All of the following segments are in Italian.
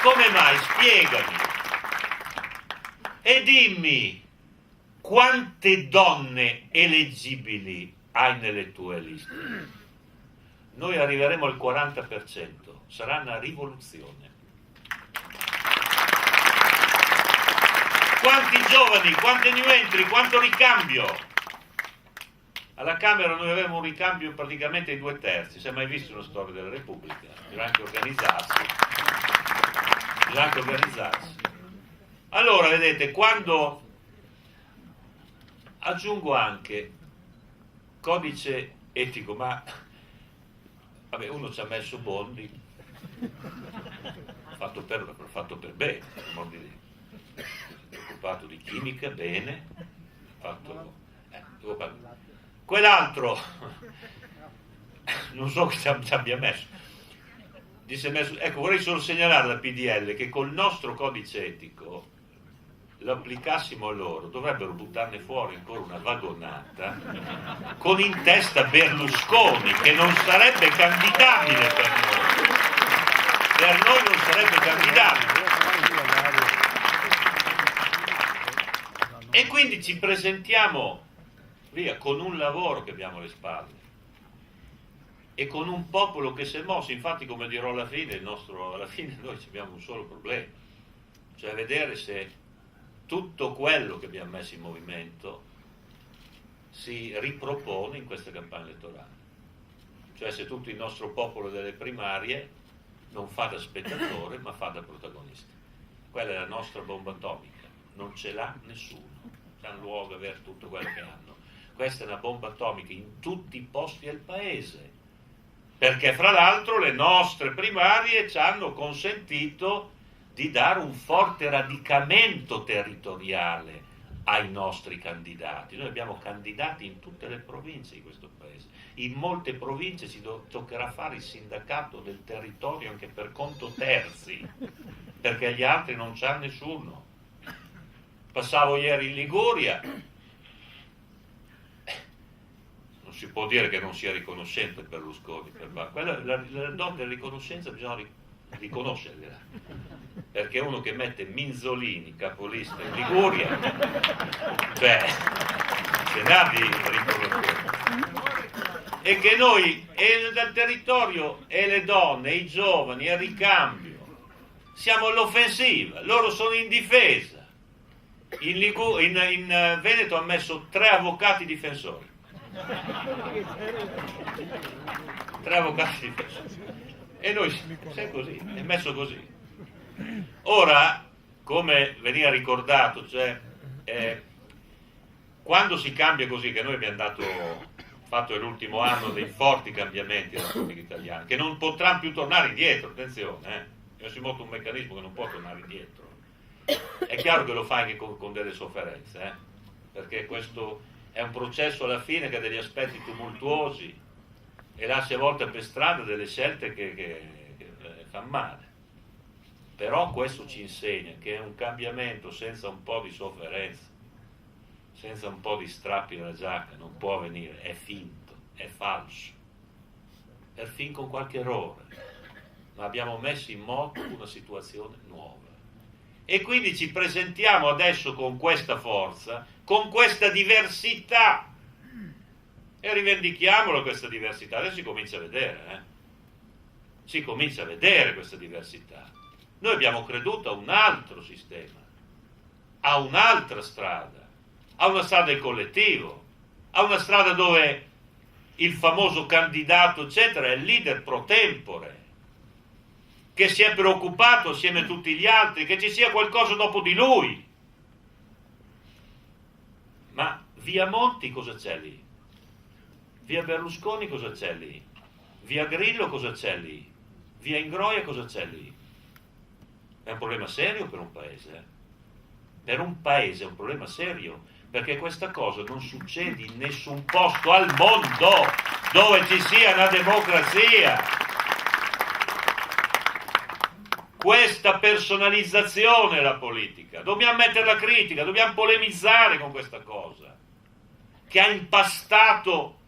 Come mai? Spiegami. E dimmi quante donne eleggibili hai nelle tue liste. Noi arriveremo al 40%, sarà una rivoluzione. Quanti giovani, quante new entry, quanto ricambio. Alla Camera noi avevamo un ricambio praticamente ai 2/3, si è mai visto una storia della Repubblica, bisogna anche organizzarsi. Allora, vedete, quando aggiungo anche codice etico, ma vabbè, uno ci ha messo Bondi, fatto per bene, non di dire. Occupato di chimica, bene, quell'altro non so che ci abbia messo. Ecco, vorrei solo segnalare alla PDL che col nostro codice etico lo applicassimo a loro, dovrebbero buttarne fuori ancora una vagonata con in testa Berlusconi, che non sarebbe candidabile per noi. Per noi non sarebbe candidabile. E quindi ci presentiamo via con un lavoro che abbiamo alle spalle e con un popolo che si è mosso. Infatti, come dirò alla fine, alla fine noi abbiamo un solo problema, cioè vedere se tutto quello che abbiamo messo in movimento si ripropone in questa campagna elettorale, cioè se tutto il nostro popolo delle primarie non fa da spettatore ma fa da protagonista. Quella è la nostra bomba atomica, non ce l'ha nessuno, hanno luogo a avere tutto quello che hanno. Questa è una bomba atomica in tutti i posti del paese, perché fra l'altro le nostre primarie ci hanno consentito di dare un forte radicamento territoriale ai nostri candidati. Noi abbiamo candidati in tutte le province di questo paese. In molte province ci toccherà fare il sindacato del territorio anche per conto terzi, perché gli altri non c'ha nessuno. Passavo ieri in Liguria, non si può dire che non sia riconoscente Berlusconi, la donna della riconoscenza bisogna riconoscerla, perché uno che mette Minzolini capolista in Liguria, cioè se ne ha di riconoscenza, e che noi dal territorio e le donne, i giovani, il ricambio siamo all'offensiva, loro sono in difesa. In Veneto ha messo 3 avvocati difensori. 3 avvocati difensori. E noi è così, è messo così. Ora, come veniva ricordato, cioè quando si cambia così, che noi abbiamo fatto nell'ultimo anno dei forti cambiamenti nella politica italiana, che non potranno più tornare indietro, attenzione, si monta un meccanismo che non può tornare indietro. È chiaro che lo fa anche con delle sofferenze, perché questo è un processo alla fine che ha degli aspetti tumultuosi e lascia a volte per strada delle scelte che fanno male. Però questo ci insegna che un cambiamento senza un po' di sofferenza, senza un po' di strappi nella giacca, non può avvenire, è finto, è falso, perfino con qualche errore, ma abbiamo messo in moto una situazione nuova. E quindi ci presentiamo adesso con questa forza, con questa diversità, e rivendichiamolo questa diversità. Adesso si comincia a vedere, si comincia a vedere questa diversità. Noi abbiamo creduto a un altro sistema, a un'altra strada, a una strada del collettivo, a una strada dove il famoso candidato, eccetera, è il leader pro tempore, che si è preoccupato assieme a tutti gli altri, che ci sia qualcosa dopo di lui. Ma via Monti cosa c'è lì? Via Berlusconi cosa c'è lì? Via Grillo cosa c'è lì? Via Ingroia cosa c'è lì? È un problema serio per un paese. Per un paese è un problema serio, perché questa cosa non succede in nessun posto al mondo dove ci sia una democrazia. Questa personalizzazione della politica, dobbiamo mettere la critica, dobbiamo polemizzare con questa cosa che ha impastato,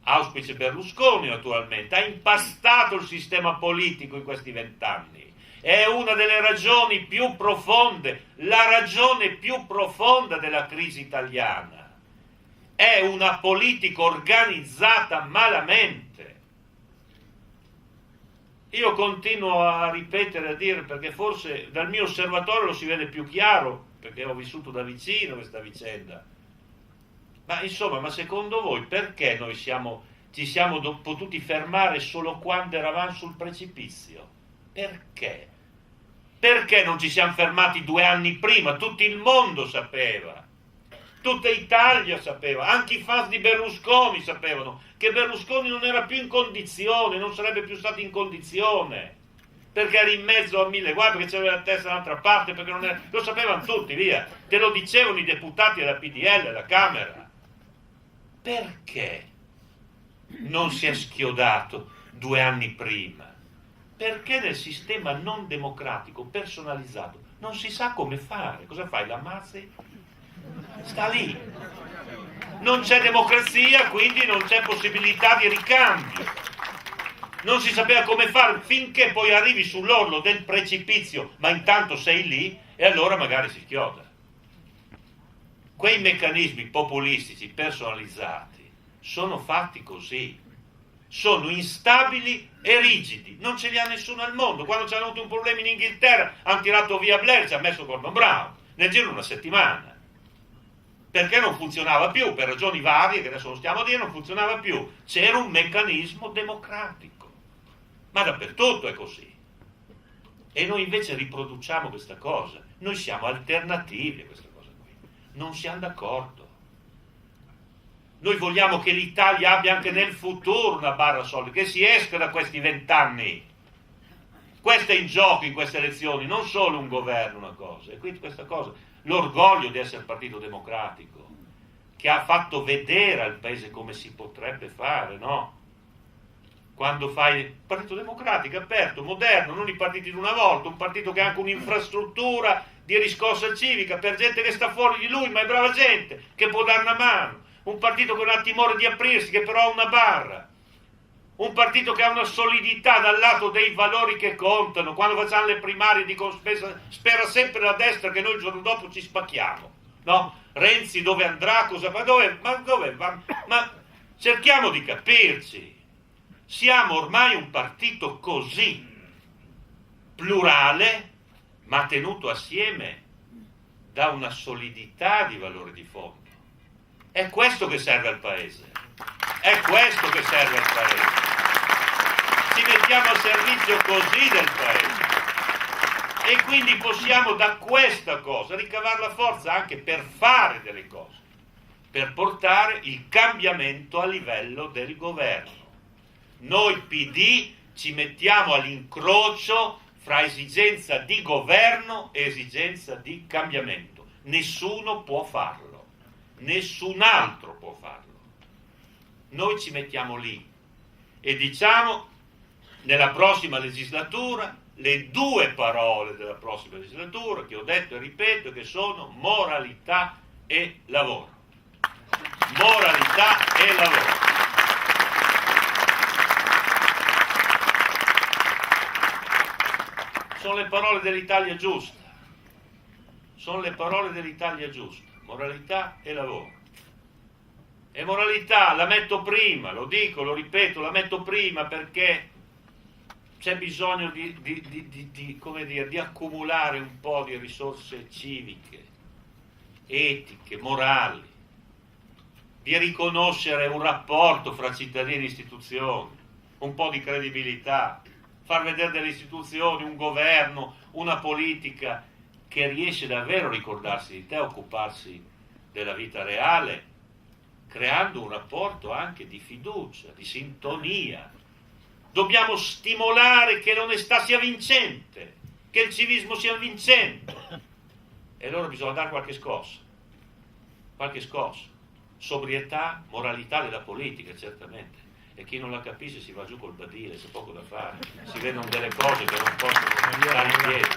auspice Berlusconi naturalmente, ha impastato il sistema politico in questi 20 anni, è una delle ragioni più profonde, la ragione più profonda della crisi italiana. È una politica organizzata malamente. Io continuo a ripetere, a dire, perché forse dal mio osservatorio lo si vede più chiaro, perché ho vissuto da vicino questa vicenda. Ma insomma, ma secondo voi perché noi ci siamo potuti fermare solo quando eravamo sul precipizio? Perché? Perché non ci siamo fermati 2 anni prima? Tutto il mondo sapeva. Tutta Italia sapeva, anche i fans di Berlusconi sapevano che Berlusconi non era più in condizione, non sarebbe più stato in condizione, perché era in mezzo a 1000 guai, perché c'aveva la testa dall'altra parte, perché non era, lo sapevano tutti, via, te lo dicevano i deputati della PDL, alla Camera. Perché non si è schiodato 2 anni prima? Perché nel sistema non democratico, personalizzato, non si sa come fare. Cosa fai? L'ammazzi? Sta lì, non c'è democrazia, quindi non c'è possibilità di ricambio, non si sapeva come fare finché poi arrivi sull'orlo del precipizio, ma intanto sei lì e allora magari si schioda. Quei meccanismi populistici personalizzati sono fatti così, sono instabili e rigidi, non ce li ha nessuno al mondo. Quando c'è avuto un problema in Inghilterra hanno tirato via Blair, ci ha messo Gordon Brown nel giro di una settimana, perché non funzionava più, per ragioni varie che adesso non stiamo a dire, non funzionava più. C'era un meccanismo democratico, ma dappertutto è così. E noi invece riproduciamo questa cosa, noi siamo alternativi a questa cosa qui, non siamo d'accordo. Noi vogliamo che l'Italia abbia anche nel futuro una barra solida, che si esca da questi 20 anni. Questo è in gioco in queste elezioni, non solo un governo, una cosa. E quindi questa cosa, l'orgoglio di essere partito democratico, che ha fatto vedere al paese come si potrebbe fare, no? Quando fai il partito democratico aperto, moderno, non i partiti di una volta, un partito che ha anche un'infrastruttura di riscossa civica per gente che sta fuori di lui, ma è brava gente, che può dare una mano, un partito che non ha timore di aprirsi, che però ha una barra, un partito che ha una solidità dal lato dei valori che contano. Quando facciamo le primarie dico spera sempre la destra che noi il giorno dopo ci spacchiamo, no? Renzi dove andrà, cosa fa, dove va? Ma cerchiamo di capirci. Siamo ormai un partito così plurale, ma tenuto assieme da una solidità di valori di fondo. È questo che serve al paese. È questo che serve al paese. Ci mettiamo a servizio così del paese. E quindi possiamo da questa cosa ricavare la forza anche per fare delle cose, per portare il cambiamento a livello del governo. Noi PD ci mettiamo all'incrocio fra esigenza di governo e esigenza di cambiamento. Nessuno può farlo, nessun altro può farlo. Noi ci mettiamo lì e diciamo nella prossima legislatura le 2 parole della prossima legislatura che ho detto e ripeto, che sono moralità e lavoro. Moralità e lavoro. Sono le parole dell'Italia giusta, sono le parole dell'Italia giusta, moralità e lavoro. E moralità la metto prima, lo dico, lo ripeto, la metto prima perché c'è bisogno di accumulare un po' di risorse civiche, etiche, morali, di riconoscere un rapporto fra cittadini e istituzioni, un po' di credibilità, far vedere delle istituzioni, un governo, una politica che riesce davvero a ricordarsi di te, a occuparsi della vita reale, creando un rapporto anche di fiducia, di sintonia. Dobbiamo stimolare che l'onestà sia vincente, che il civismo sia vincente. E allora bisogna dare qualche scossa. Sobrietà, moralità della politica, certamente. E chi non la capisce si va giù col badile, c'è poco da fare, si vedono delle cose che non possono stare in piedi.